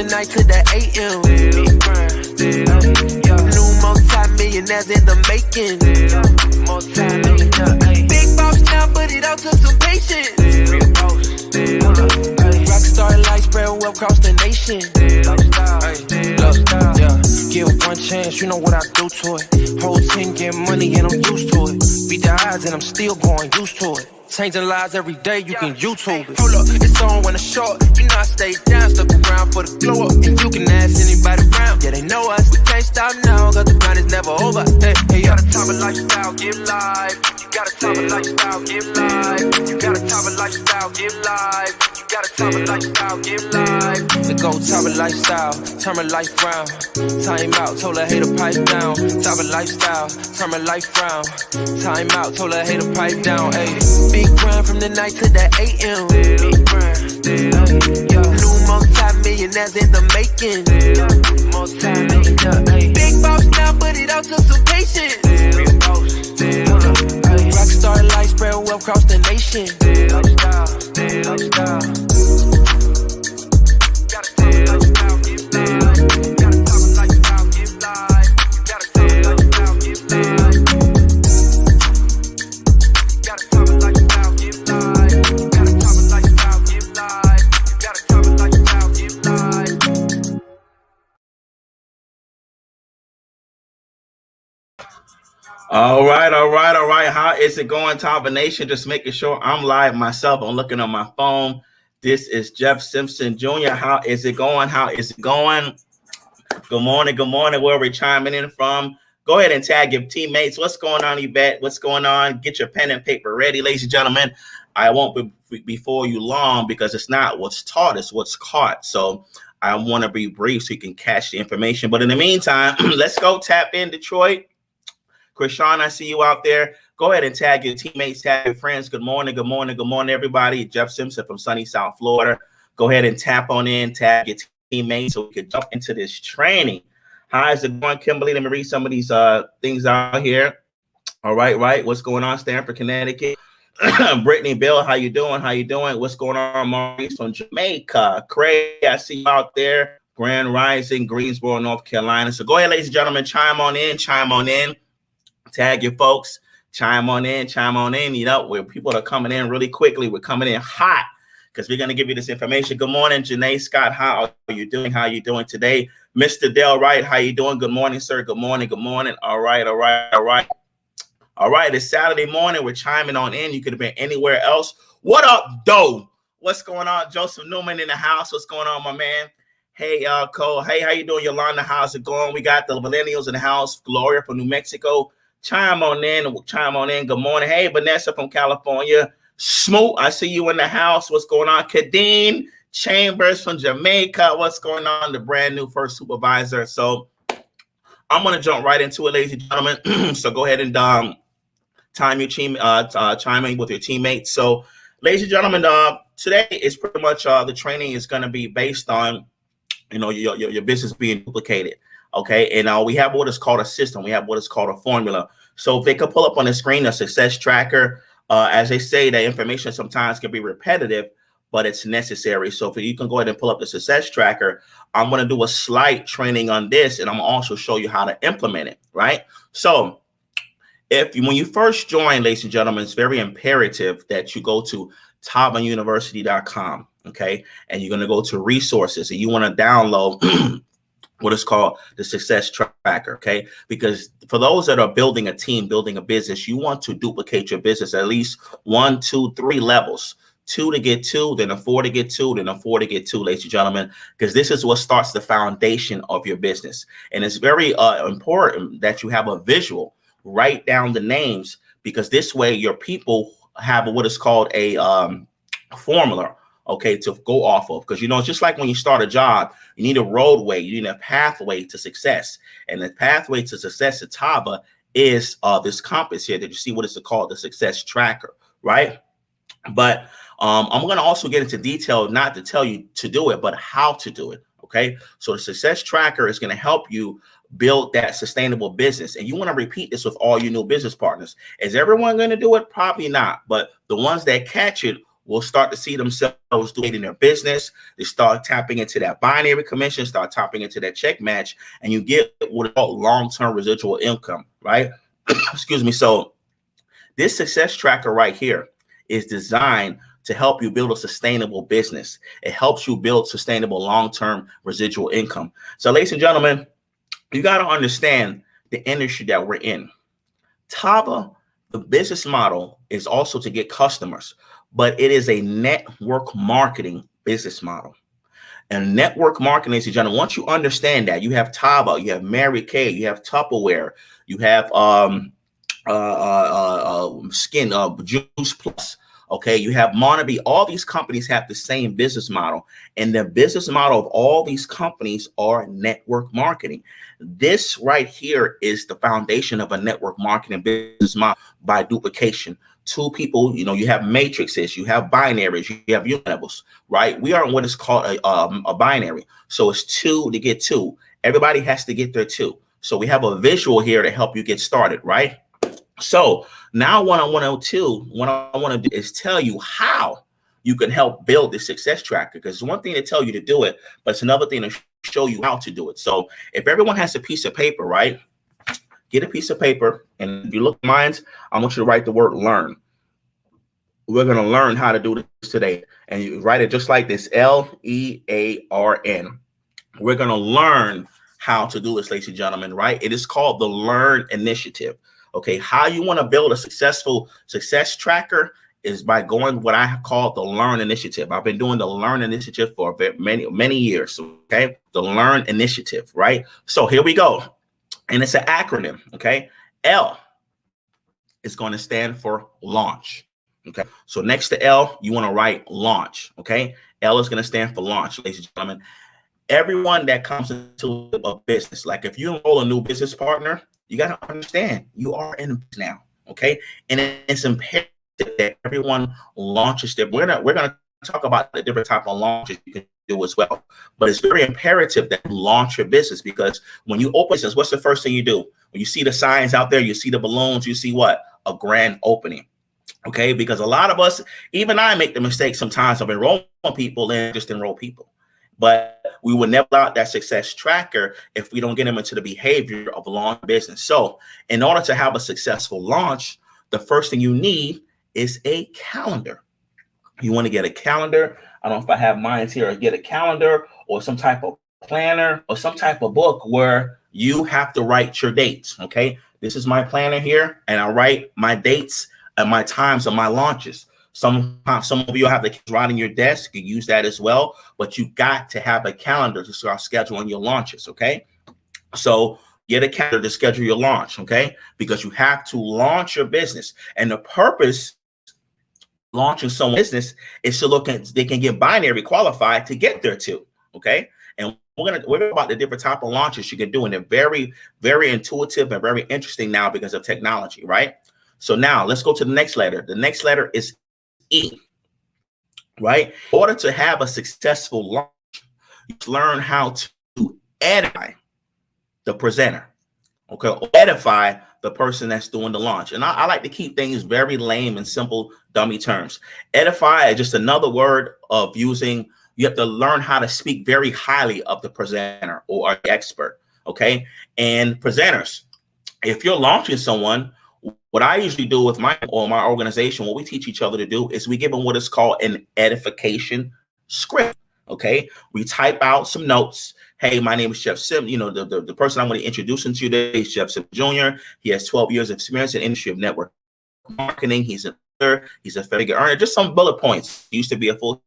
Night to the AM. New multi-millionaires in the making. Big boss now, but it all took some patience. Rockstar life spread well across the nation. Give one chance, you know what I do to it. Whole team get money and I'm used to it. Beat the odds and I'm still going used to it. Changing lives every day, you can YouTube it. Hold up, it's on when it's short. You know I stay down, stuck around for the glow up. And you can ask anybody around, yeah, they know us. We can't stop now, cause the grind is never over. Hey, hey, you gotta Tava lifestyle, give life. You gotta Tava lifestyle, give life. You gotta Tava lifestyle, give life. You gotta Tava lifestyle, give life. We go Tava lifestyle, turn my life round. Time out, told her hater pipe down. Tava lifestyle, turn my life round. Time out, told her hater pipe down. Hey, big grind from the night to the AM. New multi-millionaires in the making. Big boss now, but it all took some patience. Rockstar life spread well across the nation. All right. How is it going, Tava Nation? Just making sure I'm live myself. I'm looking on my phone. This is Jeff Simpson Jr. How is it going? Good morning. Where are we chiming in from? Go ahead and tag your teammates. What's going on, Yvette? What's going on? Get your pen and paper ready, ladies and gentlemen. I won't be before you long because it's not what's taught, it's what's caught. So I want to be brief so you can catch the information. But in the meantime, let's go tap in Detroit. Krishan, I see you out there. Go ahead and tag your teammates, tag your friends. Good morning, everybody. Jeff Simpson from sunny South Florida. Go ahead and tap on in, tag your teammates so we can jump into this training. How is it going, Kimberly? Let me read some of these things out here. All right. What's going on, Stanford, Connecticut? Brittany, Bill, how you doing? What's going on, Maurice from Jamaica? Craig, I see you out there. Grand Rising, Greensboro, North Carolina. So go ahead, ladies and gentlemen, chime on in. Tag your folks, chime on in. You know, where people are coming in really quickly. We're coming in hot because we're going to give you this information. Good morning, Janae Scott. How are you doing? Today? Mr. Del Wright, how you doing? Good morning, sir. Good morning. All right. It's Saturday morning. We're chiming on in. You could have been anywhere else. What up, Doe? What's going on? Joseph Newman in the house. What's going on, my man? Hey, Cole. Hey, how you doing, Yolanda? How's it going? We got the millennials in the house. Gloria from New Mexico. Chime on in. Good morning. Hey, Vanessa from California. Smoot, I see you in the house. What's going on? Kadeen Chambers from Jamaica. What's going on? The brand new first supervisor. So I'm going to jump right into it, ladies and gentlemen. So go ahead and chime in with your teammates. So, ladies and gentlemen, today is pretty much the training is going to be based on, you know, your business being duplicated. Okay, and we have what is called a system. We have what is called a formula. So if they could pull up on the screen a success tracker, as they say, the information sometimes can be repetitive, but it's necessary. So if you can go ahead and pull up the success tracker, I'm going to do a slight training on this, and I'm going to also show you how to implement it, right? So when you first join, ladies and gentlemen, it's very imperative that you go to tavauniversity.com, okay? And you're going to go to resources, and you want to download what is called the success tracker, okay? Because for those that are building a team, building a business, you want to duplicate your business at least 1, 2, 3 levels. 2 to get 2, then a 4 to get 2, then a 4 to get 2, ladies and gentlemen, because this is what starts the foundation of your business. And it's very important that you have a visual. Write down the names, because this way your people have what is called a formula, okay, to go off of. Because, you know, it's just like when you start a job, you need a roadway, you need a pathway to success. And the pathway to success at Tava is this compass here that you see, what is it called, the success tracker, right? But I'm going to also get into detail, not to tell you to do it, but how to do it. Okay. So the success tracker is going to help you build that sustainable business. And you want to repeat this with all your new business partners. Is everyone going to do it? Probably not. But the ones that catch it will start to see themselves doing their business. They start tapping into that binary commission, start tapping into that check match, and you get what is called long-term residual income, right? Excuse me. So this success tracker right here is designed to help you build a sustainable business. It helps you build sustainable long-term residual income. So ladies and gentlemen, you got to understand the industry that we're in. Tava, the business model is also to get customers, but it is a network marketing business model. And network marketing, ladies and gentlemen, once you understand that, you have Tava, you have Mary Kay, you have Tupperware, you have Skin Juice Plus. Okay, you have Monavie. All these companies have the same business model, and the business model of all these companies are network marketing. This right here is the foundation of a network marketing business model by duplication. Two people, you have matrices, you have binaries, you have unit levels, right? We are in what is called a binary. So it's 2 to get 2. Everybody has to get their 2. So we have a visual here to help you get started, right? So now what I want to do is tell you how you can help build this success tracker, because it's one thing to tell you to do it, but it's another thing to show you how to do it. So if everyone has a piece of paper, right, get a piece of paper, and if you look at mine, I want you to write the word learn. We're going to learn how to do this today, and you write it just like this, LEARN. We're going to learn how to do this, ladies and gentlemen, right? It is called the Learn Initiative. Okay, how you want to build a successful success tracker is by going what I call the Learn Initiative. I've been doing the Learn Initiative for many years. Okay, the Learn Initiative, right? So here we go, and it's an acronym. Okay, L is going to stand for launch. Okay, so next to L, you want to write launch. Okay, L is going to stand for launch, ladies and gentlemen. Everyone that comes into a business, like if you enroll a new business partner, you got to understand you are in business now, okay? And it's imperative that everyone launches their. We're going to talk about the different type of launches you can do as well, but it's very imperative that you launch your business, because when you open business, what's the first thing you do? When you see the signs out there, you see the balloons, you see what? A grand opening. Okay, because a lot of us, even I, make the mistake sometimes of enrolling people and just enroll people. But we will never allow that success tracker if we don't get them into the behavior of a launch business. So in order to have a successful launch, the first thing you need is a calendar. You want to get a calendar. I don't know if I have mine here, or get a calendar or some type of planner or some type of book where you have to write your dates. Okay, this is my planner here, and I write my dates and my times of my launches. Some of you have the kids right on your desk. You can use that as well, but you got to have a calendar to start scheduling your launches. Okay, so get a calendar to schedule your launch. Okay, because you have to launch your business, and the purpose launching someone's business is so they can get binary qualified to get there too. Okay, and we're going about the different type of launches you can do, and they're very, very intuitive and very interesting now because of technology, right? So now let's go to the next letter. The next letter is E, right? In order to have a successful launch, you learn how to edify the presenter, okay? Or edify the person that's doing the launch. And I like to keep things very lame and simple, dummy terms. Edify is just another word of using, you have to learn how to speak very highly of the presenter or the expert, okay? And presenters, if you're launching someone, what I usually do with my organization, what we teach each other to do is we give them what is called an edification script. Okay, we type out some notes. Hey, my name is Jeff Sim. The person I'm going to introduce to you today is Jeff Sim Jr. He has 12 years of experience in the industry of network marketing. He's a figure earner. Just some bullet points. He used to be a full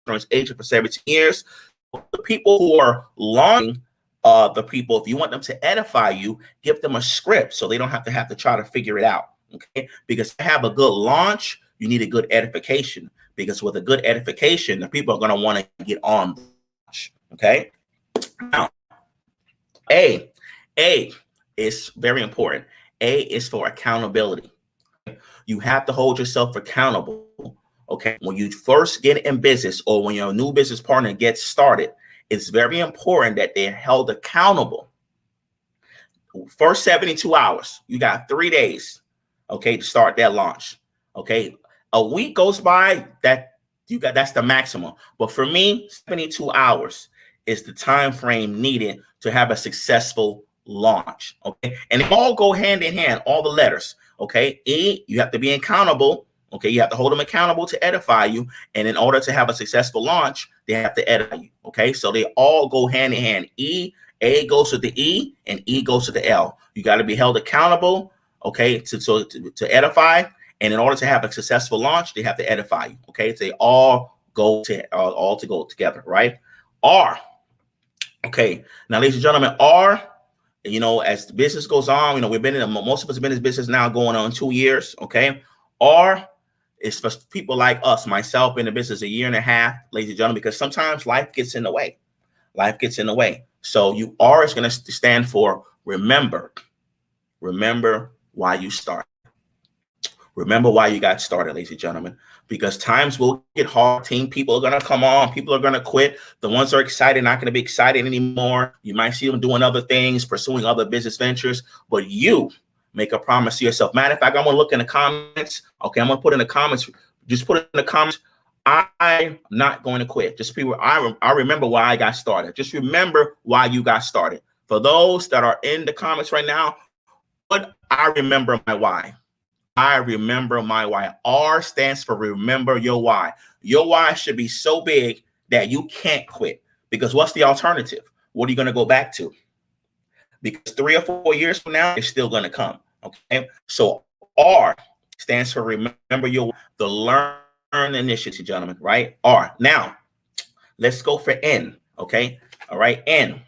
insurance agent for 17 years. The people who are launching, the people, if you want them to edify you, give them a script so they don't have to try to figure it out. Okay, because to have a good launch, you need a good edification, because with a good edification, the people are going to want to get on the launch. Okay, now A is very important. A is for accountability. You have to hold yourself accountable Okay, when you first get in business or when your new business partner gets started, it's very important that they're held accountable. First 72 hours, you got 3 days, okay, to start that launch. Okay, a week goes by, that's the maximum. But for me, 72 hours is the time frame needed to have a successful launch. Okay, and they all go hand in hand, all the letters. Okay, E, you have to be accountable. Okay, you have to hold them accountable to edify you. And in order to have a successful launch, they have to edify you. Okay, so they all go hand in hand. A goes to the E, and E goes to the L. You got to be held accountable, okay, to edify. And in order to have a successful launch, they have to edify you. Okay, so they all go together, right? R. Okay, now, ladies and gentlemen, R. As the business goes on, we've been most of us have been in business now going on 2 years. Okay, R is for people like us, myself, in the business a year and a half, ladies and gentlemen, because sometimes life gets in the way. Life gets in the way. So you R is going to stand for remember. Remember why you started. Remember why you got started, ladies and gentlemen, because times will get hard. People are going to come on. People are going to quit. The ones that are excited, not going to be excited anymore. You might see them doing other things, pursuing other business ventures, but you make a promise to yourself. Matter of fact, I'm going to look in the comments. Okay, I'm going to put in the comments. Just put in the comments. I'm not going to quit. Just people, I remember why I got started. Just remember why you got started. For those that are in the comments right now, I remember my why. I remember my why. R stands for remember your why. Your why should be so big that you can't quit. Because what's the alternative? What are you going to go back to? Because 3 or 4 years from now, it's still going to come. Okay. So R stands for remember the learn initiative, gentlemen, right? R. Now, let's go for N. Okay. All right. N.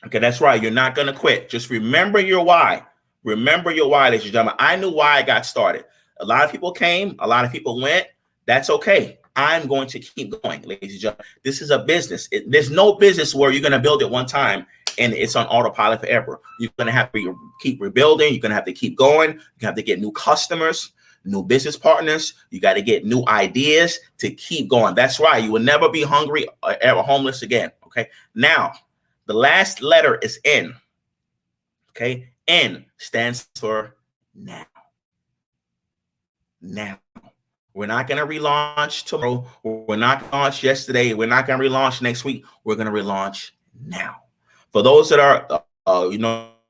Okay. That's right. You're not going to quit. Just remember your why. Remember your why, ladies and gentlemen. I knew why I got started. A lot of people came. A lot of people went. That's okay. I'm going to keep going, ladies and gentlemen. This is a business. There's no business where you're going to build it one time and it's on autopilot forever. You're going to have to keep rebuilding. You're going to have to keep going. You have to get new customers, new business partners. You got to get new ideas to keep going. That's right. You will never be hungry or ever homeless again. Okay. Now, the last letter is N. Okay. N stands for now. Now. We're not going to relaunch tomorrow. We're not going to launch yesterday. We're not going to relaunch next week. We're going to relaunch now. For those that are,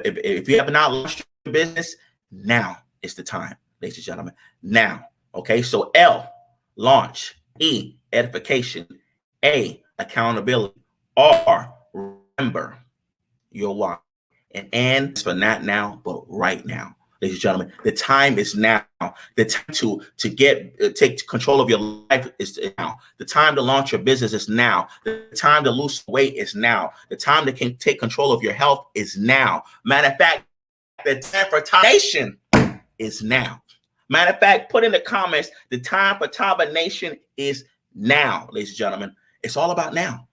if you have not launched your business, now is the time, ladies and gentlemen. Now. Okay. So L, launch. E, edification. A, accountability. R, remember your why. And N is for not now, but right now. Ladies and gentlemen, the time is now. The time to take control of your life is now. The time to launch your business is now. The time to lose weight is now. The time to take control of your health is now. Matter of fact, the time for Tava Nation is now. Matter of fact, put in the comments, the time for Tava Nation is now, ladies and gentlemen. It's all about now.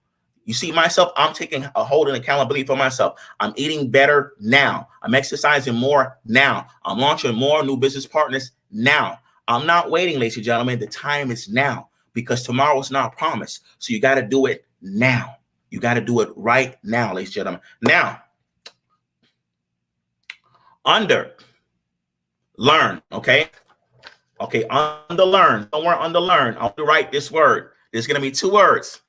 You see myself, I'm taking a hold and accountability for myself. I'm eating better now. I'm exercising more now. I'm launching more new business partners now. I'm not waiting, ladies and gentlemen. The time is now because tomorrow is not promised. So you got to do it now. You got to do it right now, ladies and gentlemen. Now, under, learn, okay? Okay, under learn. Somewhere under learn. I want to write this word. There's going to be 2 words.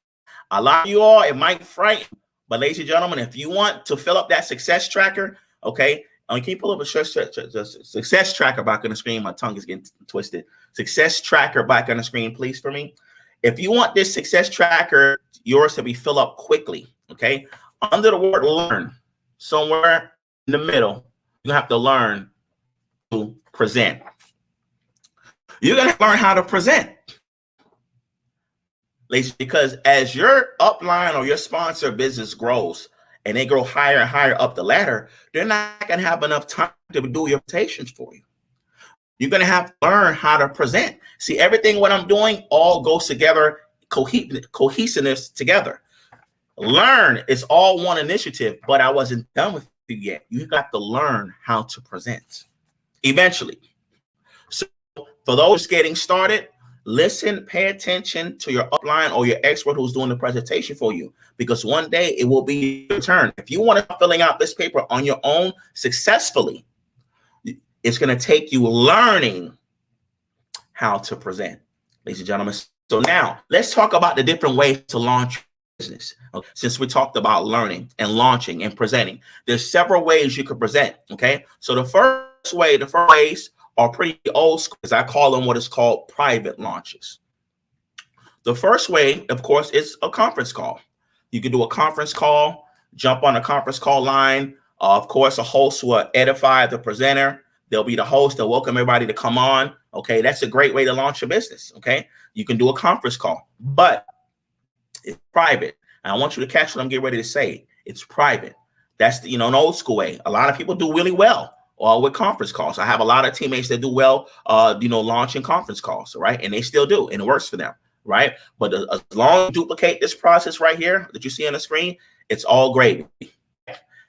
A lot of you all, it might frighten, but ladies and gentlemen, if you want to fill up that success tracker, okay, can you pull up a success tracker back on the screen? My tongue is getting twisted. Success tracker back on the screen, please, for me. If you want this success tracker, yours to be filled up quickly, okay, under the word learn, somewhere in the middle, you have to learn to present. You're going to learn how to present. Ladies, because as your upline or your sponsor business grows and they grow higher and higher up the ladder, they're not going to have enough time to do your presentations for you. You're going to have to learn how to present. See, everything what I'm doing all goes together, cohesiveness together. Learn is all one initiative, but I wasn't done with you yet. You got to learn how to present eventually. So for those getting started, Listen, pay attention to your upline or your expert who's doing the presentation for you, because one day it will be your turn. If you want to filling out this paper on your own successfully, it's going to take you learning how to present, ladies and gentlemen. So now let's talk about the different ways to launch business. Okay? Since we talked about learning and launching and presenting, there's several ways you could present. Okay, so the first ways are pretty old school, as I call them what is called private launches. The first way, of course, is a conference call. You can do a conference call, jump on a conference call line. Of course, a host will edify the presenter. They'll be the host. They'll welcome everybody to come on. Okay, that's a great way to launch your business. Okay, you can do a conference call, but it's private. And I want you to catch what I'm getting ready to say. It's private. That's the, an old school way. A lot of people do really well with conference calls. I have a lot of teammates that do well, launching conference calls, right? And they still do, and it works for them, right? But as long as you duplicate this process right here that you see on the screen, it's all great.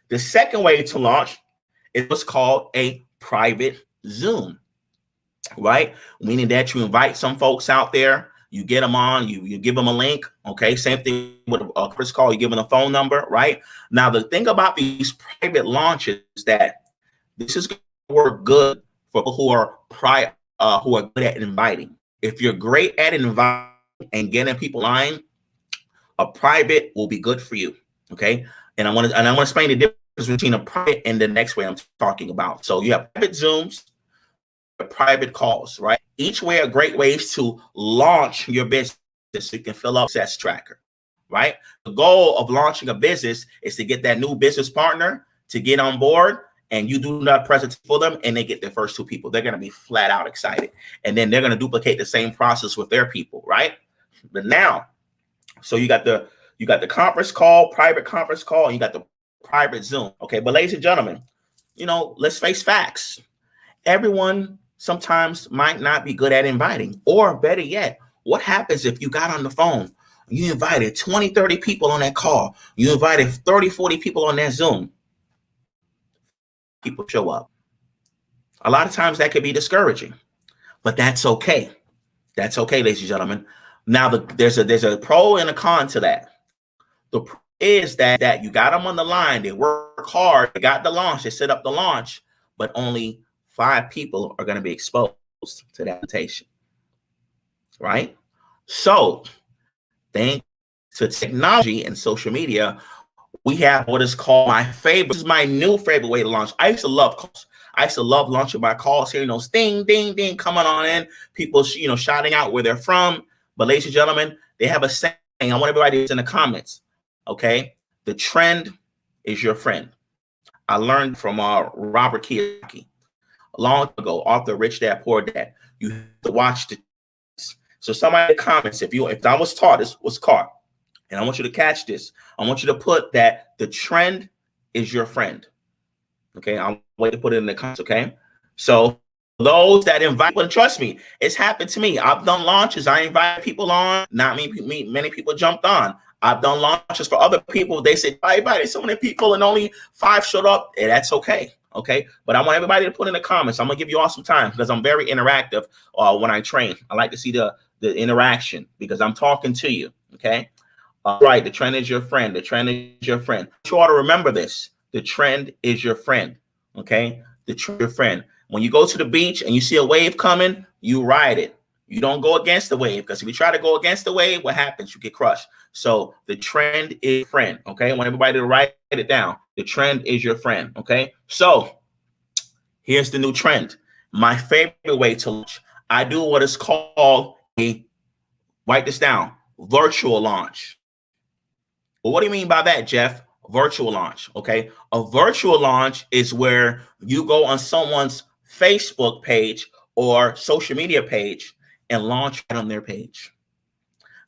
The second way to launch is what's called a private Zoom, right? Meaning that you invite some folks out there, you get them on, you give them a link, okay? Same thing with a conference call, you give them a phone number, right? Now, the thing about these private launches is that this is going to work good for people who are good at inviting. If you're great at inviting and getting people line, a private will be good for you, okay? And I want to explain the difference between a private and the next way I'm talking about. So you have private Zooms, private calls, right? Each way are great ways to launch your business so you can fill up success tracker, right? The goal of launching a business is to get that new business partner to get on board, and you do not present for them, and they get their first two people. They're going to be flat out excited, and then they're going to duplicate the same process with their people, right? But now, so you got the conference call, private conference call, and you got the private Zoom. Okay, but ladies and gentlemen, let's face facts. Everyone sometimes might not be good at inviting, or better yet, what happens if you got on the phone, you invited 20, 30 people on that call, you invited 30, 40 people on that Zoom, people show up. A lot of times that could be discouraging, but that's okay. That's okay, ladies and gentlemen. Now, there's a pro and a con to that. The pro is that you got them on the line, they work hard, they got the launch, they set up the launch, but only 5 people are going to be exposed to that invitation, right? So, thanks to technology and social media, we have what is called this is my new favorite way to launch. I used to love calls. I used to love launching my calls, hearing those ding, ding, ding coming on in, people, shouting out where they're from. But ladies and gentlemen, they have a saying. I want everybody in the comments, okay? The trend is your friend. I learned from Robert Kiyosaki long ago, author Rich Dad Poor Dad. You have to watch this. So somebody in the comments, if I was taught, this was caught, and I want you to catch this. I want you to put that the trend is your friend. Okay, I'm waiting to put it in the comments. Okay, so those that invite, but trust me, it's happened to me. I've done launches. I invite people on. Not many people jumped on. I've done launches for other people. They said, I invited so many people and only 5 showed up. And that's okay. Okay. But I want everybody to put in the comments. I'm going to give you all some time because I'm very interactive when I train. I like to see the interaction because I'm talking to you. Okay. Right. The trend is your friend. The trend is your friend. You ought to remember this. The trend is your friend. Okay. The trend is your friend. When you go to the beach and you see a wave coming, you ride it. You don't go against the wave, because if you try to go against the wave, what happens? You get crushed. So the trend is your friend. Okay. I want everybody to write it down. The trend is your friend. Okay. So here's the new trend. My favorite way to launch. I do what is called write this down, virtual launch. Well, what do you mean by that, Jeff? Virtual launch. Okay. A virtual launch is where you go on someone's Facebook page or social media page and launch it on their page.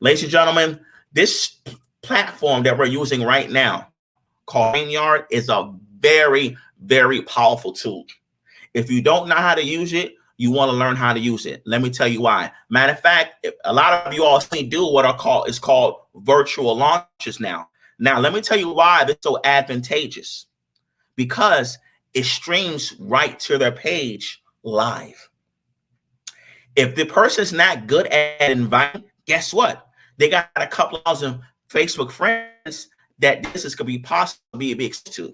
Ladies and gentlemen, this platform that we're using right now called StreamYard is a very, very powerful tool. If you don't know how to use it, you want to learn how to use it. Let me tell you why. Matter of fact, a lot of you all do what is called virtual launches now. Now, let me tell you why this is so advantageous. Because it streams right to their page live. If the person's not good at inviting, guess what? They got a couple thousand Facebook friends that this is could be possible be exposed to.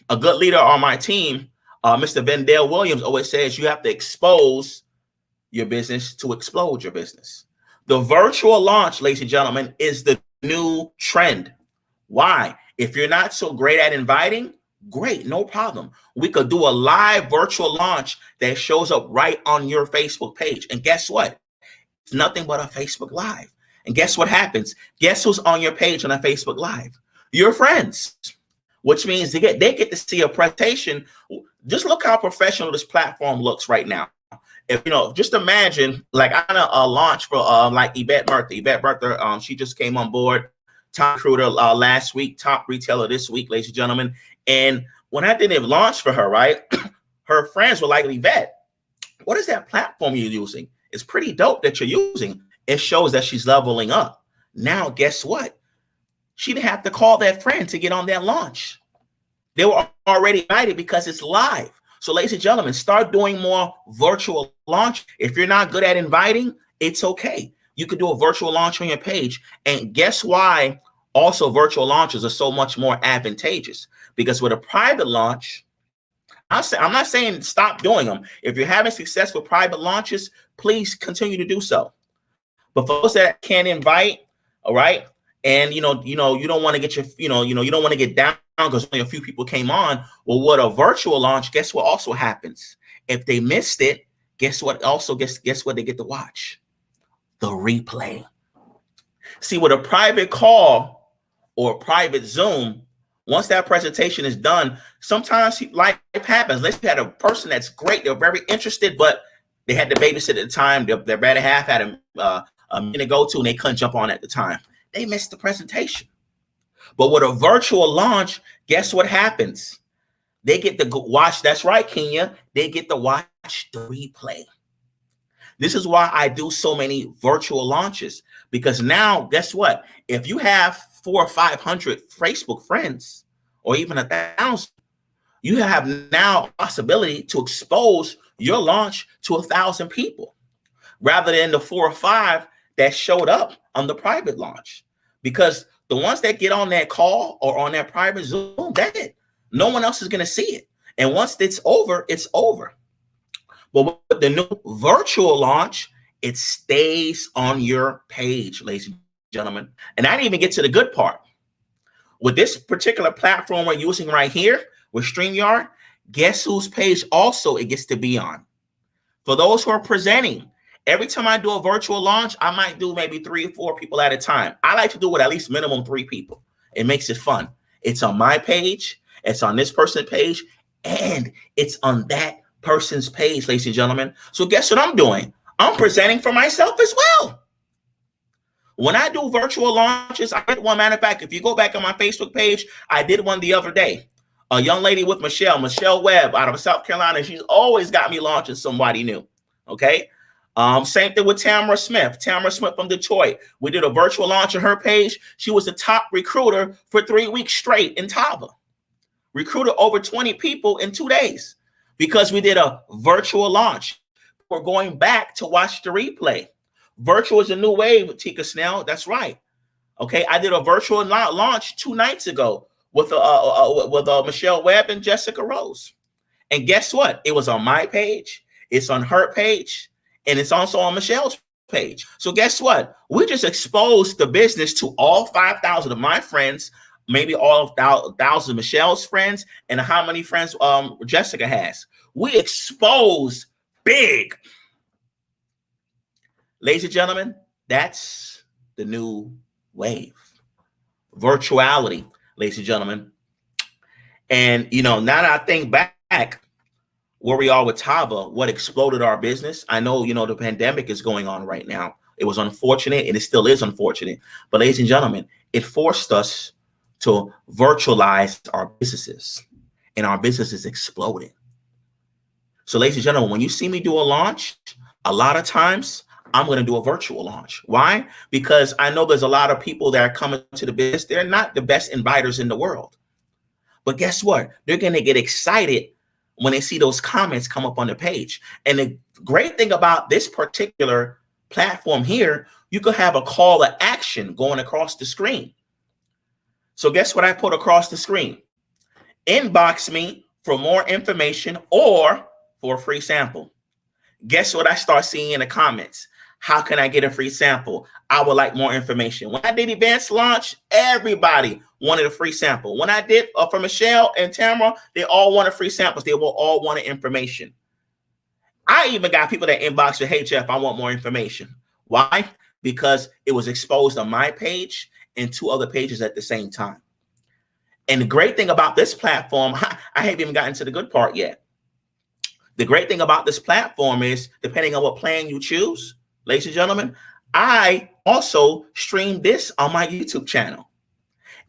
A good leader on my team, Mr. Vendale Williams, always says you have to expose your business to explode your business. The virtual launch, ladies and gentlemen, is the new trend. Why? If you're not so great at inviting, great, no problem. We could do a live virtual launch that shows up right on your Facebook page. And guess what? It's nothing but a Facebook Live. And guess what happens? Guess who's on your page on a Facebook Live? Your friends, which means they get to see a presentation. Just look how professional this platform looks right now. If just imagine like on a launch for like Yvette Bertha. She just came on board, top recruiter last week, top retailer this week, ladies and gentlemen. And when I did a launch for her, right, her friends were like, Yvette, what is that platform you're using? It's pretty dope that you're using. It shows that she's leveling up. Now, guess what? She didn't have to call that friend to get on that launch. They were already invited because it's live. So, ladies and gentlemen, start doing more virtual launch. If you're not good at inviting, it's okay. You could do a virtual launch on your page. And guess why also virtual launches are so much more advantageous? Because with a private launch, I'm not saying stop doing them. If you're having success with private launches, please continue to do so. But for those that can't invite, all right, and you don't want to get your, you don't want to get down because only a few people came on. Well, what a virtual launch, guess what also happens? If they missed it, guess what? Also, guess what they get to watch? The replay. See, with a private call or a private Zoom, once that presentation is done, sometimes life happens. Let's say you had a person that's great, they're very interested, but they had to babysit at the time. Their better half had a minute to go to, and they couldn't jump on at the time. They missed the presentation. But with a virtual launch, guess what happens? They get to watch. That's right, Kenya. They get to watch the replay. This is why I do so many virtual launches, because now, guess what? If you have 400 or 500 Facebook friends, or even 1,000, you have now a possibility to expose your launch to 1,000 people, rather than the 4 or 5 that showed up on the private launch. Because the ones that get on that call or on that private Zoom, that's it. No one else is going to see it. And once it's over, it's over. But with the new virtual launch, it stays on your page, ladies and gentlemen. And I didn't even get to the good part. With this particular platform we're using right here with StreamYard, guess whose page also it gets to be on? For those who are presenting, every time I do a virtual launch, I might do maybe 3 or 4 people at a time. I like to do it at least minimum 3 people. It makes it fun. It's on my page, it's on this person's page, and it's on that person's page, ladies and gentlemen. So guess what I'm doing? I'm presenting for myself as well. When I do virtual launches, I did one. Matter of fact, if you go back on my Facebook page, I did one the other day. A young lady with Michelle Webb out of South Carolina. She's always got me launching somebody new. Okay. Same thing with Tamara Smith from Detroit. We did a virtual launch on her page. She was the top recruiter for 3 weeks straight in Tava. Recruited over 20 people in 2 days because we did a virtual launch. We're going back to watch the replay. Virtual is a new wave, Tika Snell. That's right. Okay, I did a virtual launch 2 nights ago with Michelle Webb and Jessica Rose. And guess what? It was on my page. It's on her page. And it's also on Michelle's page. So guess what? We just exposed the business to all 5,000 of my friends, maybe all 1,000 of Michelle's friends, and how many friends Jessica has. We exposed big. Ladies and gentlemen, that's the new wave. Virtuality, ladies and gentlemen. And, now that I think back where we are with Tava, what exploded our business. I know, the pandemic is going on right now. It was unfortunate, and it still is unfortunate. But ladies and gentlemen, it forced us to virtualize our businesses, and our businesses exploded. So ladies and gentlemen, when you see me do a launch, a lot of times I'm going to do a virtual launch. Why? Because I know there's a lot of people that are coming to the business. They're not the best inviters in the world. But guess what? They're going to get excited when they see those comments come up on the page. And the great thing about this particular platform here, you could have a call to action going across the screen. So guess what I put across the screen? Inbox me for more information or for a free sample. Guess what I start seeing in the comments? How can I get a free sample? I would like more information. When I did advanced launch, everybody wanted a free sample. When I did for Michelle and Tamara, they all wanted free samples. They will all wanted information. I even got people that inboxed me, hey, Jeff, I want more information. Why? Because it was exposed on my page and 2 other pages at the same time. And the great thing about this platform, I haven't even gotten to the good part yet. The great thing about this platform is, depending on what plan you choose, ladies and gentlemen, I also stream this on my YouTube channel.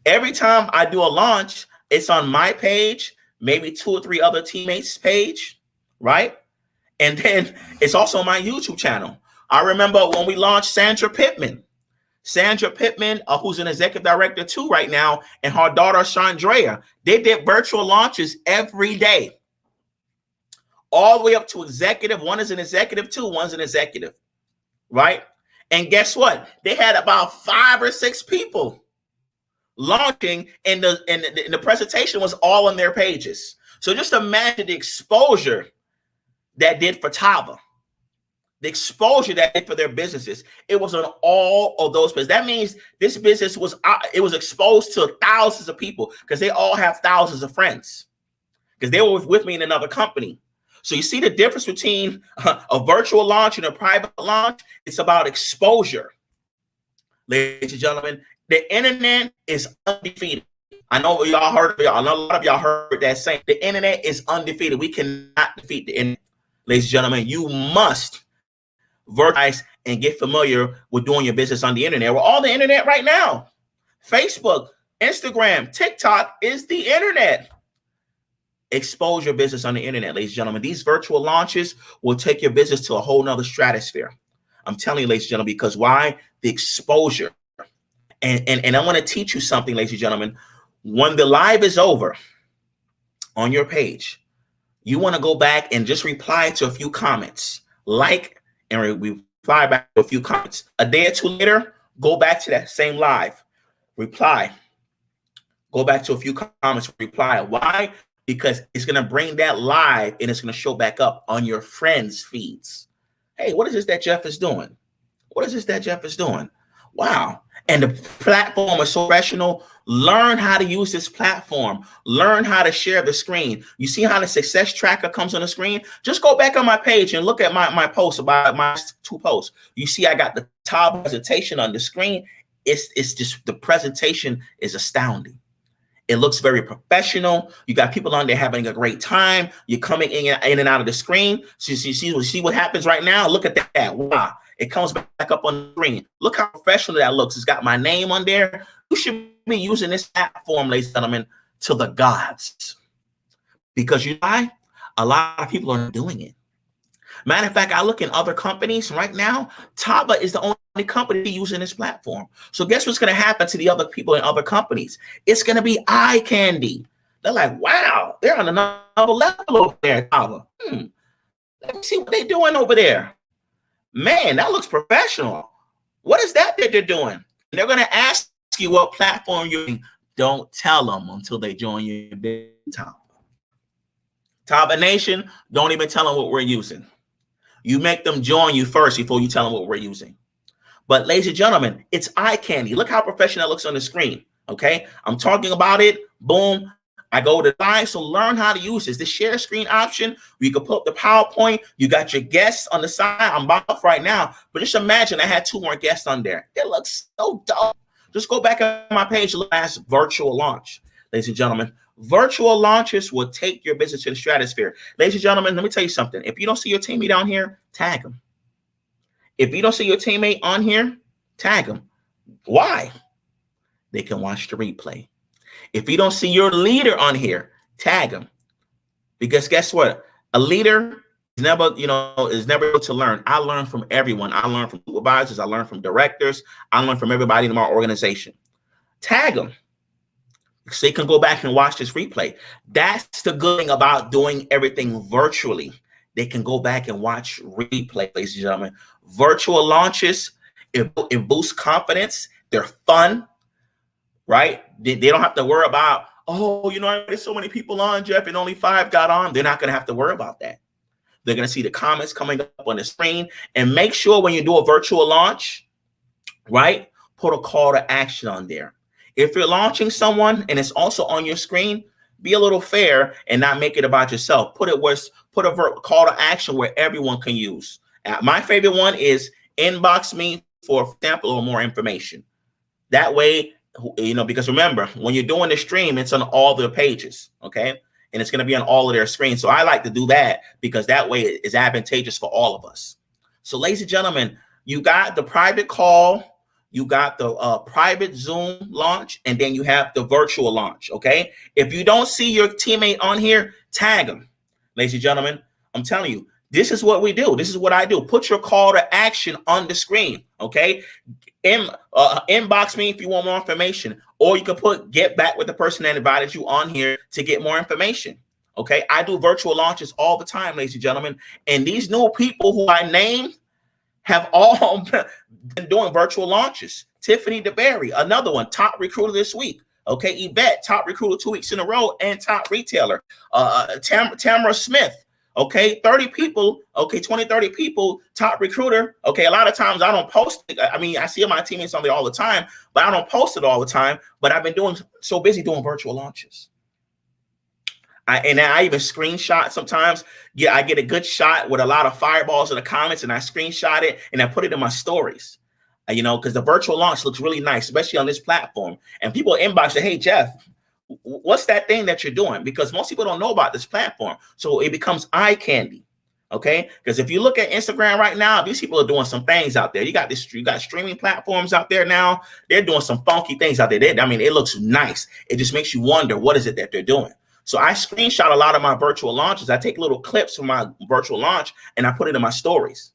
Every time I do a launch, it's on my page, maybe 2 or 3 other teammates' page, right? And then it's also on my YouTube channel. I remember when we launched Sandra Pittman, who's an executive director too right now, and her daughter, Chandrea, they did virtual launches every day, all the way up to executive. One is an executive too, one's an executive, right? And guess what? They had about 5 or 6 people launching, and the presentation was all on their pages. So just imagine the exposure that did for Tava. The exposure that did for their businesses. It was on all of those places. That means this business was exposed to thousands of people, because they all have thousands of friends, because they were with me in another company. So you see the difference between a virtual launch and a private launch. It's about exposure. Ladies and gentlemen, the internet is undefeated. I know y'all heard it. I know a lot of y'all heard that saying. The internet is undefeated. We cannot defeat the internet. Ladies and gentlemen, you must virtualize and get familiar with doing your business on the internet. We're all the internet right now. Facebook, Instagram, TikTok is the internet. Expose your business on the internet, ladies and gentlemen. These virtual launches will take your business to a whole nother stratosphere. I'm telling you, ladies and gentlemen, because why? The exposure. And I want to teach you something, ladies and gentlemen. When the live is over on your page, you want to go back and just reply to a few comments, and reply back to a few comments. A day or 2 later, go back to that same live, reply, go back to a few comments, reply. Why? Because it's going to bring that live and it's going to show back up on your friends' feeds. Hey, what is this that Jeff is doing? What is this that Jeff is doing? Wow. And the platform is so professional. Learn how to use this platform. Learn how to share the screen. You see how the success tracker comes on the screen? Just go back on my page and look at my posts, about my 2 posts. You see I got the top presentation on the screen. It's just, the presentation is astounding. It looks very professional. You got people on there having a great time. You're coming in and out of the screen. So you see what happens right now? Look at that. Wow. It comes back up on the screen. Look how professional that looks. It's got my name on there. You should be using this platform, ladies and gentlemen, to the gods. Because you know why? A lot of people are doing it. Matter of fact, I look in other companies right now. Tava is the only company using this platform. So guess what's going to happen to the other people in other companies? It's going to be eye candy. They're like, wow, they're on another level over there, Tava. Let me see what they're doing over there. Man, that looks professional. What is that they're doing? And they're going to ask you what platform you're using. Don't tell them until they join your Tava. Tava Nation, don't even tell them what we're using. You make them join you first before you tell them what we're using. But ladies and gentlemen, it's eye candy. Look how professional that looks on the screen. Okay, I'm talking about it. Boom. I go to live. So learn how to use this. The share screen option, you can put up the PowerPoint. You got your guests on the side. I'm off right now. But just imagine I had 2 more guests on there. It looks so dope. Just go back on my page and look at virtual launch. Ladies and gentlemen, virtual launches will take your business to the stratosphere. Ladies and gentlemen, let me tell you something. If you don't see your teammate on here, tag them. If you don't see your teammate on here, tag them. Why? They can watch the replay. If you don't see your leader on here, tag them. Because guess what? A leader is never able to learn. I learn from everyone. I learn from supervisors. I learn from directors. I learn from everybody in my organization. Tag them. so they can go back and watch this replay. That's the good thing about doing everything virtually. They can go back and watch replay, ladies and gentlemen. Virtual launches, it boosts confidence. They're fun, right? They don't have to worry about, oh, there's so many people on, Jeff, and only 5 got on. They're not going to have to worry about that. They're going to see the comments coming up on the screen. And make sure when you do a virtual launch, right, put a call to action on there. If you're launching someone and it's also on your screen, be a little fair and not make it about yourself. Put a call to action where everyone can use. My favorite one is inbox me for example or more information. That way, because remember, when you're doing the stream, it's on all their pages, okay? And it's going to be on all of their screens. So I like to do that because that way it's advantageous for all of us. So ladies and gentlemen, you got the private call, you got the private Zoom launch, and then you have the virtual launch, okay? If you don't see your teammate on here, tag them. Ladies and gentlemen, I'm telling you, this is what we do. This is what I do. Put your call to action on the screen, okay? Inbox me if you want more information, or you can put get back with the person that invited you on here to get more information. Okay, I do virtual launches all the time, ladies and gentlemen, and these new people who I named have all been doing virtual launches. Tiffany DeBerry, another one, top recruiter this week. Okay, Yvette, top recruiter 2 weeks in a row and top retailer. Tamara Smith. Okay, 30 people, okay, 20, 30 people, top recruiter. Okay, a lot of times I don't post it. I mean, I see my teammates on there all the time, but I don't post it all the time. But I've been so busy doing virtual launches. I even screenshot sometimes. Yeah, I get a good shot with a lot of fireballs in the comments, and I screenshot it and I put it in my stories. Because the virtual launch looks really nice, especially on this platform. And people inbox say, hey, Jeff, what's that thing that you're doing? Because most people don't know about this platform. So it becomes eye candy. Okay. Because if you look at Instagram right now, these people are doing some things out there. You got streaming platforms out there now. They're doing some funky things out there. It looks nice. It just makes you wonder, what is it that they're doing? So I screenshot a lot of my virtual launches. I take little clips from my virtual launch and I put it in my stories.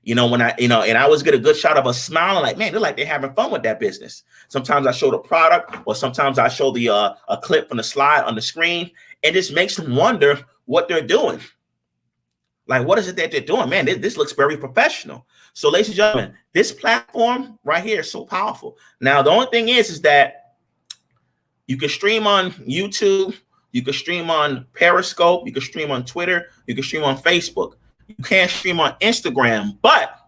And I always get a good shot of a smiling, like, man, they're like they're having fun with that business. Sometimes I show the product, or sometimes I show the a clip from the slide on the screen, and this makes them wonder what they're doing. Like, what is it that they're doing? Man, this looks very professional. So, ladies and gentlemen, this platform right here is so powerful. Now, the only thing is that you can stream on YouTube, you can stream on Periscope, you can stream on Twitter, you can stream on Facebook. You can't stream on Instagram, but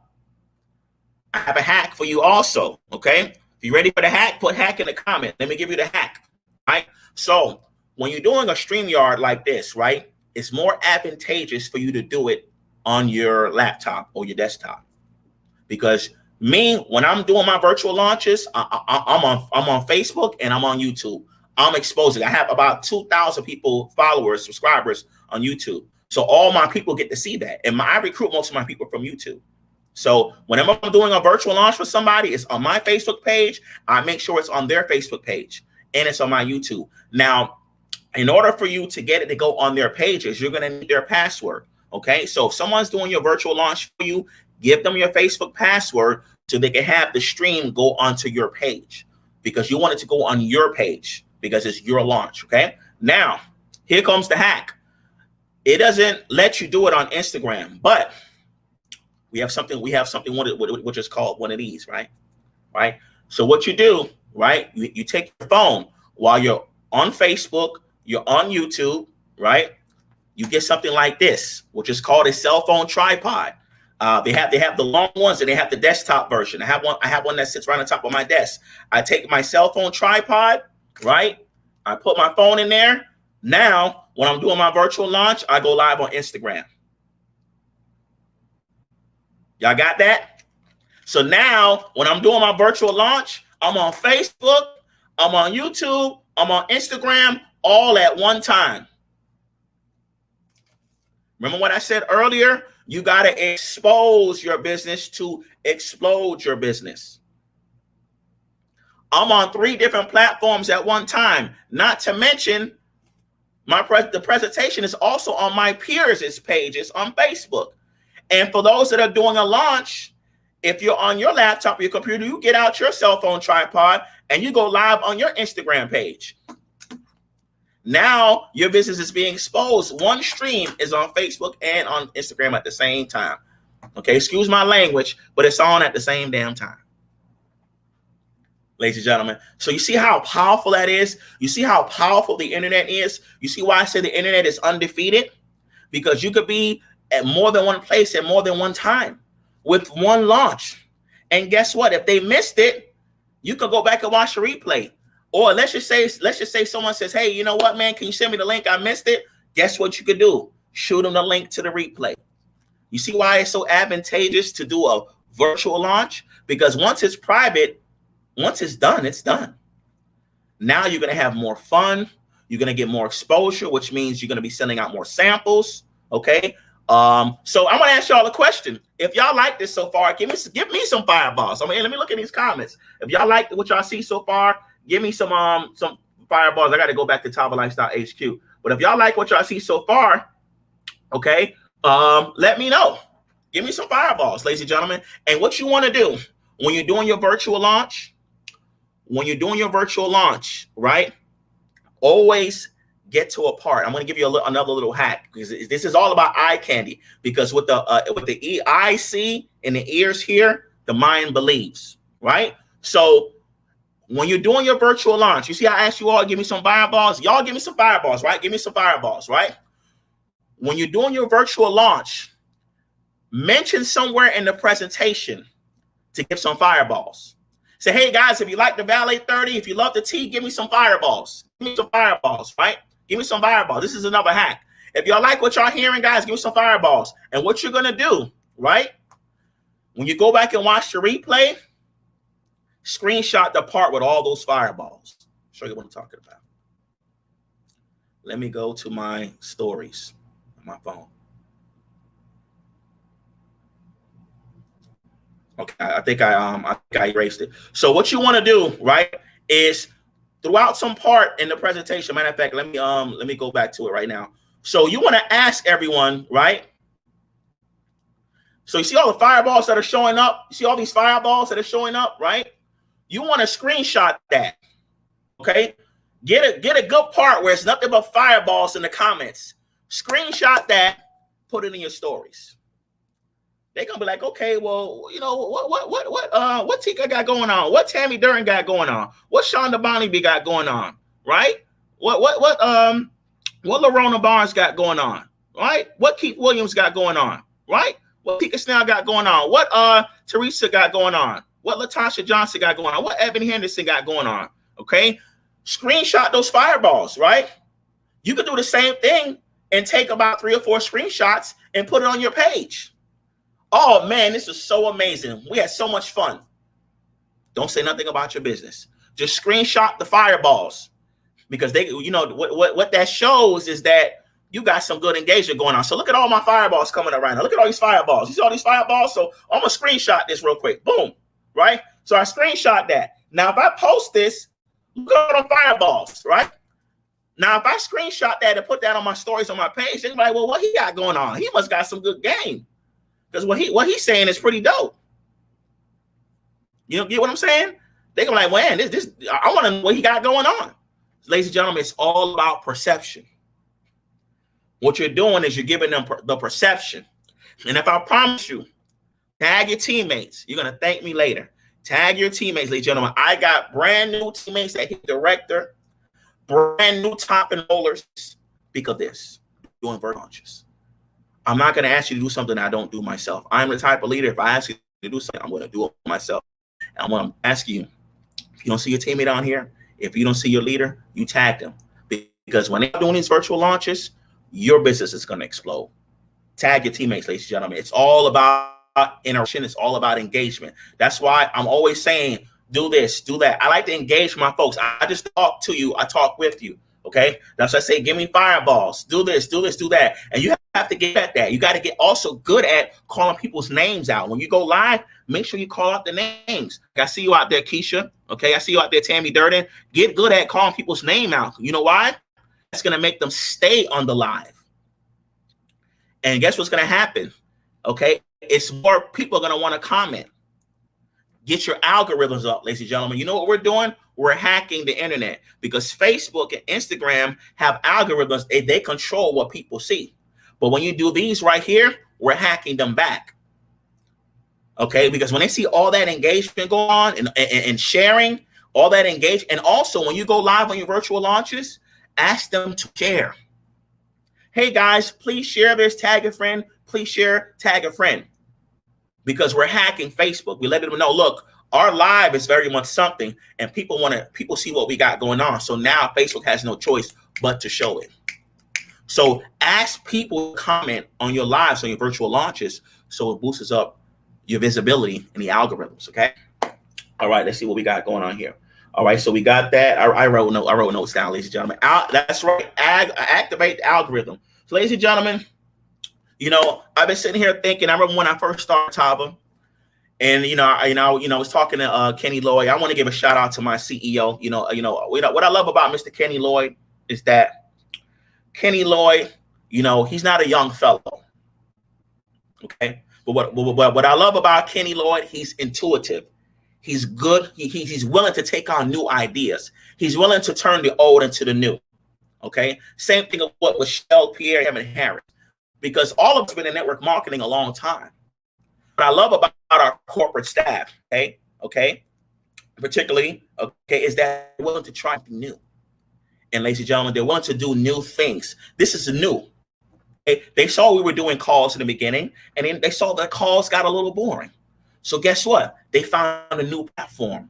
I have a hack for you also, okay? If you're ready for the hack, put hack in the comment. Let me give you the hack, right? So when you're doing a StreamYard like this, right, it's more advantageous for you to do it on your laptop or your desktop. Because when I'm doing my virtual launches, I'm on Facebook and I'm on YouTube. I'm exposing. I have about 2,000 subscribers on YouTube. So all my people get to see that. And I recruit most of my people from YouTube. So whenever I'm doing a virtual launch for somebody, it's on my Facebook page. I make sure it's on their Facebook page and it's on my YouTube. Now, in order for you to get it to go on their pages, you're going to need their password. Okay. So if someone's doing your virtual launch for you, give them your Facebook password so they can have the stream go onto your page, because you want it to go on your page because it's your launch. Okay. Now, here comes the hack. It doesn't let you do it on Instagram, but we have something which is called one of these, right? Right. So what you do, right? You take your phone while you're on Facebook, you're on YouTube, right? You get something like this, which is called a cell phone tripod. They have the long ones and they have the desktop version. I have one that sits right on top of my desk. I take my cell phone tripod, right? I put my phone in there. Now, when I'm doing my virtual launch, I go live on Instagram. Y'all got that? So now, when I'm doing my virtual launch, I'm on Facebook, I'm on YouTube, I'm on Instagram, all at one time. Remember what I said earlier? You got to expose your business to explode your business. I'm on 3 different platforms at one time, not to mention the presentation is also on my peers' pages on Facebook. And for those that are doing a launch, if you're on your laptop or your computer, you get out your cell phone tripod and you go live on your Instagram page. Now your business is being exposed. One stream is on Facebook and on Instagram at the same time. Okay, excuse my language, but it's on at the same damn time. Ladies and gentlemen, so you see how powerful that is? You see how powerful the internet is? You see why I say the internet is undefeated? Because you could be at more than one place at more than one time with one launch. And guess what? If they missed it, you could go back and watch the replay. Or let's just say someone says, hey, you know what, man, can you send me the link? I missed it. Guess what you could do? Shoot them the link to the replay. You see why it's so advantageous to do a virtual launch? Because once it's private, once it's done, it's done. Now you're going to have more fun. You're going to get more exposure, which means you're going to be sending out more samples. Okay. So I'm going to ask y'all a question. If y'all like this so far, give me some fireballs. I mean, let me look at these comments. If y'all like what y'all see so far, give me some fireballs. I got to go back to Tava Lifestyle HQ. But if y'all like what y'all see so far, okay, let me know. Give me some fireballs, ladies and gentlemen. And what you want to do when you're doing your virtual launch, right? Always get to a part. I'm going to give you another little hack, because this is all about eye candy. Because with the eye see and the ears hear, the mind believes, right? So when you're doing your virtual launch, you see, I asked you all, give me some fireballs. Y'all give me some fireballs, right? Give me some fireballs, right? When you're doing your virtual launch, mention somewhere in the presentation to give some fireballs. Say, hey guys, if you like the Valet 30, if you love the tea, give me some fireballs. Give me some fireballs, right? Give me some fireballs. This is another hack. If y'all like what y'all hearing, guys, give me some fireballs. And what you're gonna do, right? When you go back and watch the replay, screenshot the part with all those fireballs. Show you what I'm talking about. Let me go to my stories on my phone. Okay, I think I erased it. So what you want to do, right, is throughout some part in the presentation. Matter of fact, let me go back to it right now. So you want to ask everyone, right? So you see all the fireballs that are showing up. You see all these fireballs that are showing up, right? You want to screenshot that. Okay, get a good part where it's nothing but fireballs in the comments. Screenshot that, put it in your stories. They're gonna be like, okay, well, you know, what Tika got going on? What Tammy Durden got going on? What Shonda Bonnie got going on? Right? What Lorona Barnes got going on? Right? What Keith Williams got going on? Right? What Tika Snell got going on? What Teresa got going on? What Latasha Johnson got going on? What Evan Henderson got going on? Okay, screenshot those fireballs. Right? You could do the same thing and take about 3 or 4 screenshots and put it on your page. Oh man, this is so amazing. We had so much fun. Don't say nothing about your business. Just screenshot the fireballs, because they, you know, what that shows is that you got some good engagement going on. So look at all my fireballs coming up right now. Look at all these fireballs. You see all these fireballs? So I'm gonna screenshot this real quick. Boom, right? So I screenshot that. Now if I post this, look at all the fireballs, right? Now if I screenshot that and put that on my stories on my page, they're like, well, what he got going on? He must got some good game. Because what he's saying is pretty dope. You know, get what I'm saying? They go like, man, this I want to know what he got going on. Ladies and gentlemen, it's all about perception. What you're doing is you're giving them the perception. And if I promise you, tag your teammates, you're gonna thank me later. Tag your teammates, ladies and gentlemen. I got brand new teammates that hit director, brand new top enrollers because of this, doing virtual launches. I'm not going to ask you to do something I don't do myself. I'm the type of leader, if I ask you to do something, I'm going to do it myself. And I'm going to ask you, if you don't see your teammate on here, if you don't see your leader, you tag them. Because when they're doing these virtual launches, your business is going to explode. Tag your teammates, ladies and gentlemen. It's all about interaction. It's all about engagement. That's why I'm always saying, do this, do that. I like to engage my folks. I just talk to you. I talk with you. Okay, that's why I say, give me fireballs. Do this, do this, do that. And you have to get at that. You got to get also good at calling people's names out. When you go live, make sure you call out the names. I see you out there, Keisha. Okay, I see you out there, Tammy Durden. Get good at calling people's name out. You know why? That's going to make them stay on the live. And guess what's going to happen? Okay, it's more people are going to want to comment. Get your algorithms up, ladies and gentlemen. You know what we're doing? we're hacking the internet because Facebook and Instagram have algorithms. They control what people see. But when you do these right here, we're hacking them back. Okay, because when they see all that engagement go on and sharing, all that engagement, and also when you go live on your virtual launches, ask them to share. Hey guys, please share this, tag a friend, please share, tag a friend. Because we're hacking Facebook. We let them know, look, our live is very much something, and people see what we got going on. So now Facebook has no choice but to show it. So ask people to comment on your lives, on your virtual launches, so it boosts up your visibility in the algorithms. Okay. All right. Let's see what we got going on here. All right. So we got that. I wrote notes down, ladies and gentlemen. That's right. Activate the algorithm. So, ladies and gentlemen, I've been sitting here thinking. I remember when I first started Tava, and I was talking to Kenny Lloyd. I want to give a shout out to my CEO. What I love about Mr. Kenny Lloyd is that Kenny Lloyd, he's not a young fellow. Okay. But what I love about Kenny Lloyd, he's intuitive. He's good. He's willing to take on new ideas. He's willing to turn the old into the new. Okay. Same thing with what with Shell, Pierre, Evan Harris, because all of us have been in network marketing a long time. What I love about our corporate staff, particularly, is that they're willing to try something new. And ladies and gentlemen, they're willing to do new things. This is new. They saw we were doing calls in the beginning, and then they saw that calls got a little boring. So guess what? They found a new platform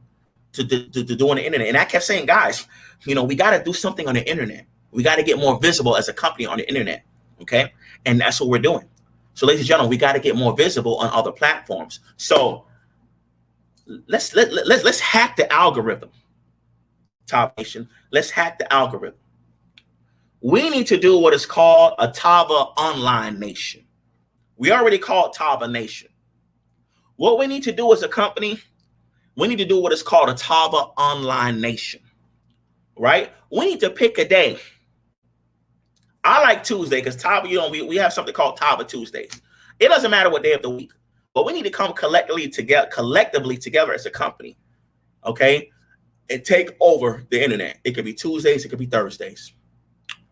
to do on the internet. And I kept saying, guys, we got to do something on the internet. We got to get more visible as a company on the internet. Okay. And that's what we're doing. So ladies and gentlemen, we got to get more visible on other platforms. So let's hack the algorithm. Top Nation, let's hack the algorithm. We need to do what is called a Tava Online Nation. We already call it Tava Nation. What we need to do as a company, we need to do what is called a Tava Online Nation, right? We need to pick a day. I like Tuesday because Tava, we have something called Tava Tuesdays. It doesn't matter what day of the week, but we need to come collectively together as a company, okay, and take over the internet. It could be Tuesdays, it could be Thursdays.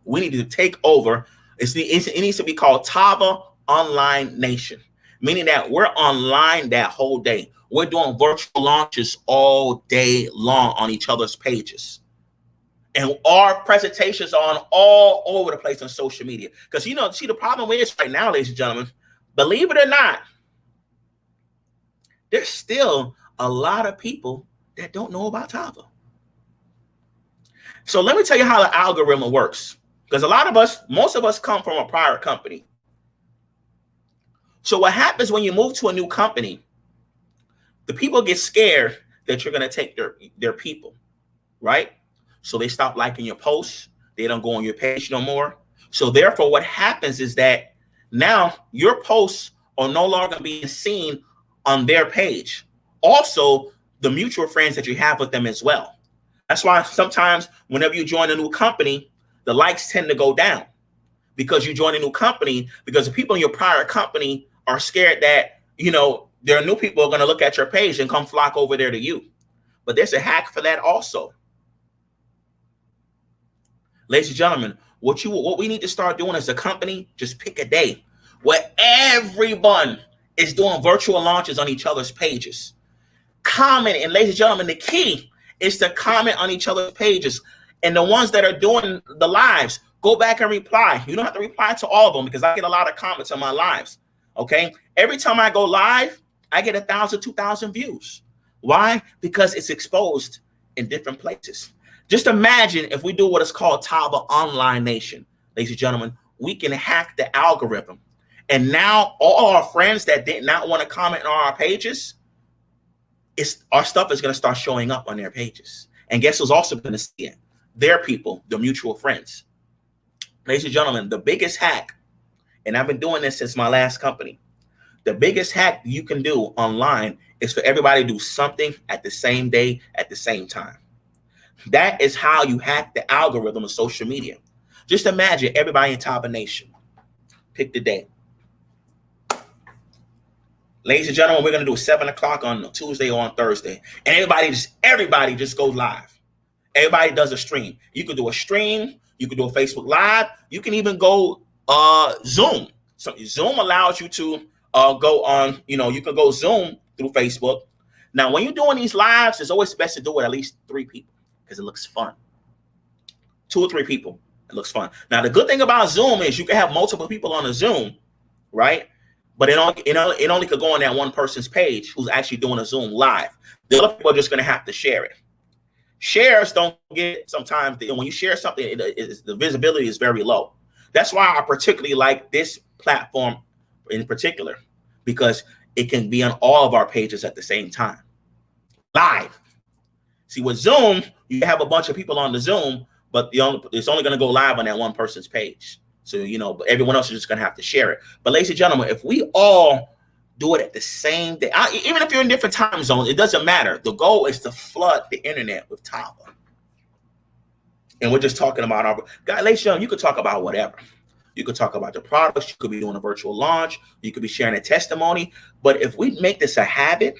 We need to take over. It needs to be called Tava Online Nation, meaning that we're online that whole day. We're doing virtual launches all day long on each other's pages. And our presentations are on all over the place on social media. Because, see, the problem is right now, ladies and gentlemen, believe it or not, there's still a lot of people that don't know about Tava. So let me tell you how the algorithm works. Because most of us come from a prior company. So what happens when you move to a new company, the people get scared that you're going to take their people, right? So they stop liking your posts. They don't go on your page no more. So therefore, what happens is that now your posts are no longer being seen on their page. Also, the mutual friends that you have with them as well. That's why sometimes whenever you join a new company, the likes tend to go down because you join a new company, because the people in your prior company are scared that, there are new people who are going to look at your page and come flock over there to you. But there's a hack for that also. Ladies and gentlemen, what we need to start doing as a company, just pick a day where everyone is doing virtual launches on each other's pages. Comment, and ladies and gentlemen, the key is to comment on each other's pages. And the ones that are doing the lives, go back and reply. You don't have to reply to all of them because I get a lot of comments on my lives. Okay. Every time I go live, I get 1,000, 2,000 views. Why? Because it's exposed in different places. Just imagine if we do what is called Tava Online Nation, ladies and gentlemen, we can hack the algorithm. And now all our friends that did not want to comment on our pages, our stuff is going to start showing up on their pages. And guess who's also going to see it? Their people, the mutual friends. Ladies and gentlemen, the biggest hack, and I've been doing this since my last company, the biggest hack you can do online is for everybody to do something at the same day, at the same time. That is how you hack the algorithm of social media. Just imagine everybody in Tava Nation. Pick the day. Ladies and gentlemen, we're going to do 7 o'clock on Tuesday or on Thursday. And everybody just goes live. Everybody does a stream. You could do a stream. You could do a Facebook Live. You can even go Zoom. So Zoom allows you to go on, you can go Zoom through Facebook. Now, when you're doing these lives, it's always best to do it at least 3 people because it looks fun. 2 or 3 people. It looks fun. Now, the good thing about Zoom is you can have multiple people on a Zoom, right? But it only could go on that one person's page who's actually doing a Zoom live. The other people are just going to have to share it. Shares don't get sometimes, when you share something, the visibility is very low. That's why I particularly like this platform in particular, because it can be on all of our pages at the same time. Live. See, with Zoom, you have a bunch of people on the Zoom, but it's only going to go live on that one person's page. So, but everyone else is just going to have to share it. But ladies and gentlemen, if we all do it at the same day, even if you're in different time zones, it doesn't matter. The goal is to flood the internet with Tava. And we're just talking about our guys, ladies and gentlemen, you could talk about whatever. You could talk about the products. You could be doing a virtual launch. You could be sharing a testimony. But if we make this a habit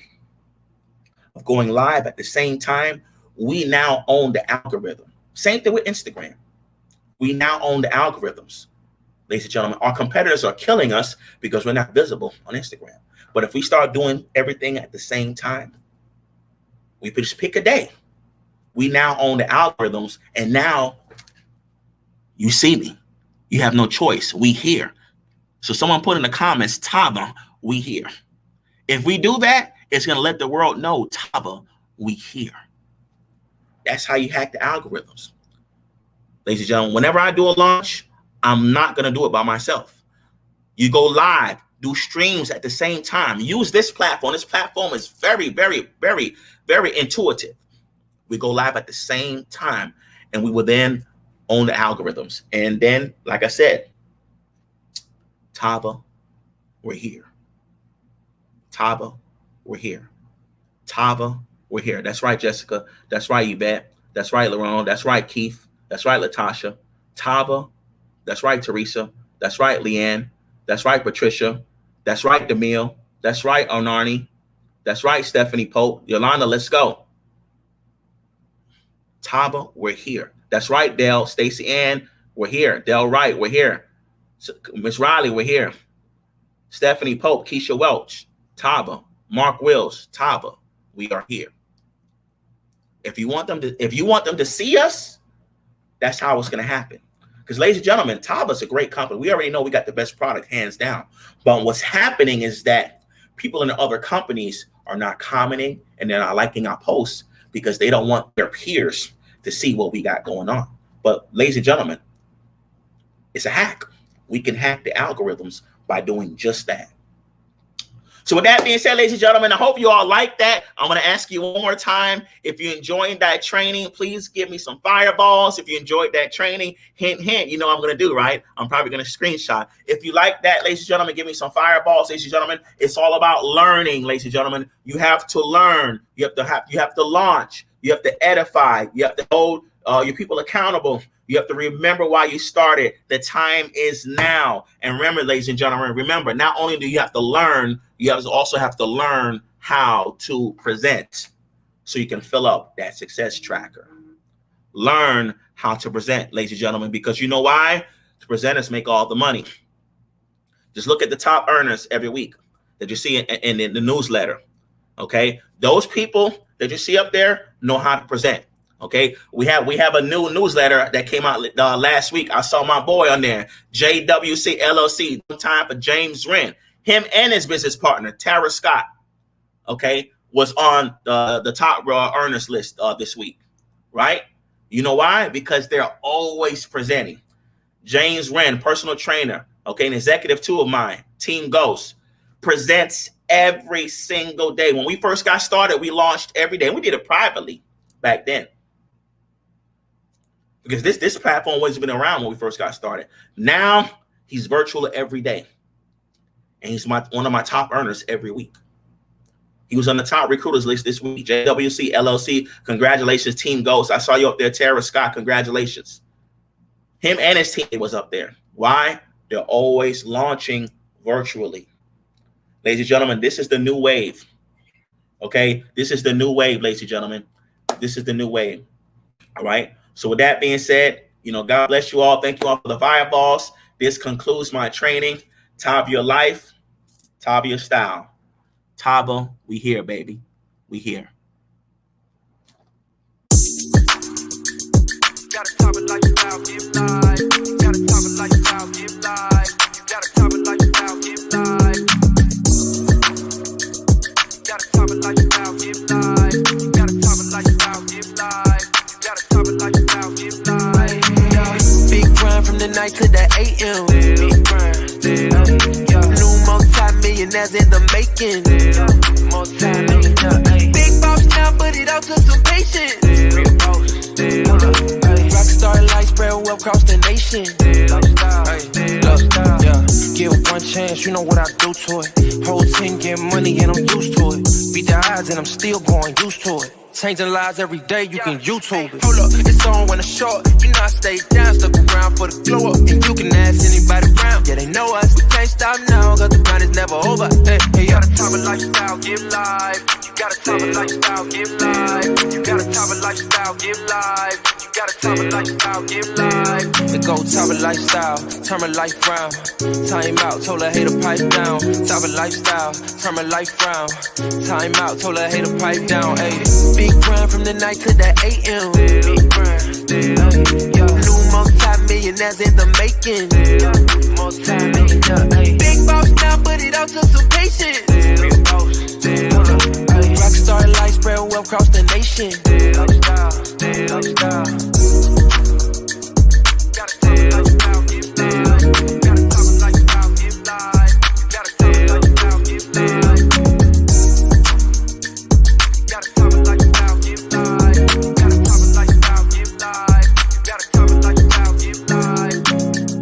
of going live at the same time, we now own the algorithm. Same thing with Instagram. We now own the algorithms. Ladies and gentlemen, our competitors are killing us because we're not visible on Instagram. But if we start doing everything at the same time, we could just pick a day. We now own the algorithms, and now you see me. You have no choice. We here. So someone put in the comments, Tava, we here. If we do that, it's going to let the world know, Tava, we here. That's how you hack the algorithms. Ladies and gentlemen, whenever I do a launch, I'm not going to do it by myself. You go live, do streams at the same time. Use this platform. This platform is very, very, very, very intuitive. We go live at the same time, and we will then own the algorithms. And then, like I said, Tava, we're here. Tava, we're here. Tava, we're here. That's right, Jessica. That's right, Yvette. That's right, Laurent. That's right, Keith. That's right, Latasha. Tava. That's right, Teresa. That's right, Leanne. That's right, Patricia. That's right, Demille. That's right, Onarni. That's right, Stephanie Pope. Yolanda, let's go. Tava, we're here. That's right, Dale. Stacy Ann, we're here. Dale Wright, we're here. Miss Riley, we're here. Stephanie Pope, Keisha Welch, Tava. Mark Wills, Tava, we are here. If you want them to see us, that's how it's going to happen. Because, ladies and gentlemen, Tava's a great company. We already know we got the best product, hands down. But what's happening is that people in the other companies are not commenting and they're not liking our posts because they don't want their peers to see what we got going on. But, ladies and gentlemen, it's a hack. We can hack the algorithms by doing just that. So with that being said, ladies and gentlemen, I hope you all like that. I'm going to ask you one more time. If you enjoyed that training, please give me some fireballs. If you enjoyed that training, hint, hint, you know what I'm going to do, right? I'm probably going to screenshot. If you like that, ladies and gentlemen, give me some fireballs. Ladies and gentlemen, it's all about learning, ladies and gentlemen. You have to learn. You have to launch. You have to edify. You have to hold your people accountable. You have to remember why you started. The time is now. And remember, ladies and gentlemen, remember, not only do you have to learn, you also have to learn how to present so you can fill up that success tracker. Learn how to present, ladies and gentlemen, because you know why? The presenters make all the money. Just look at the top earners every week that you see in the newsletter. Okay? Those people that you see up there know how to present. Okay, we have a new newsletter that came out last week. I saw my boy on there, JWC LLC. Time for James Wren. Him and his business partner, Tara Scott, okay, was on the top earners list this week, right? You know why? Because they're always presenting. James Wren, personal trainer, okay, an executive too of mine, Team Ghost, presents every single day. When we first got started, we launched every day. We did it privately back then. Because this platform wasn't been around when we first got started. Now he's virtual every day. And he's one of my top earners every week. He was on the top recruiters list this week. JWC LLC. Congratulations, Team Ghost. I saw you up there, Tara Scott. Congratulations. Him and his team was up there. Why? They're always launching virtually. Ladies and gentlemen, this is the new wave. Okay? This is the new wave, ladies and gentlemen. This is the new wave. All right. So with that being said, God bless you all. Thank you all for the fireballs. This concludes my training. Tava your life, Tava your style. Tava, we here, baby. We here. Got a Tava lifestyle, give life. Got a Tava lifestyle, give life. Got a Tava lifestyle, give life. Got a Tava lifestyle, give life. Got a Tava lifestyle, give life. Got a Tava lifestyle, give life. Big grind from the night to the AM. Big grind. New multi-millionaires in the making. Multi-millionaire. Big boss now, but it all took some patience. Rockstar life spread well across the nation. Give one chance, you know what I do to it. Whole team get money and I'm used to it. Beat the odds and I'm still going used to it. Changing lives every day, you can YouTube it. Hold up, it's on when it's short. You know I stay down, stuck around for the glow up. And you can ask anybody around, yeah, they know us. We can't stop now, cause the grind is never over. Hey, you got a Tava lifestyle, give life. You got a Tava lifestyle, give life. You got a Tava lifestyle, give life. You got a Tava lifestyle, give life. The go Tava lifestyle, turn my life round. Time out, told her hater pipe down. Tava lifestyle, turn my life round. Time out, told her hater pipe down. Hey, big grind from the night to the AM. Big grind. New multi-millionaires in the making. Multi-millionaire. Big boss now, but it all took some patience. Rockstar life spread well across the nation.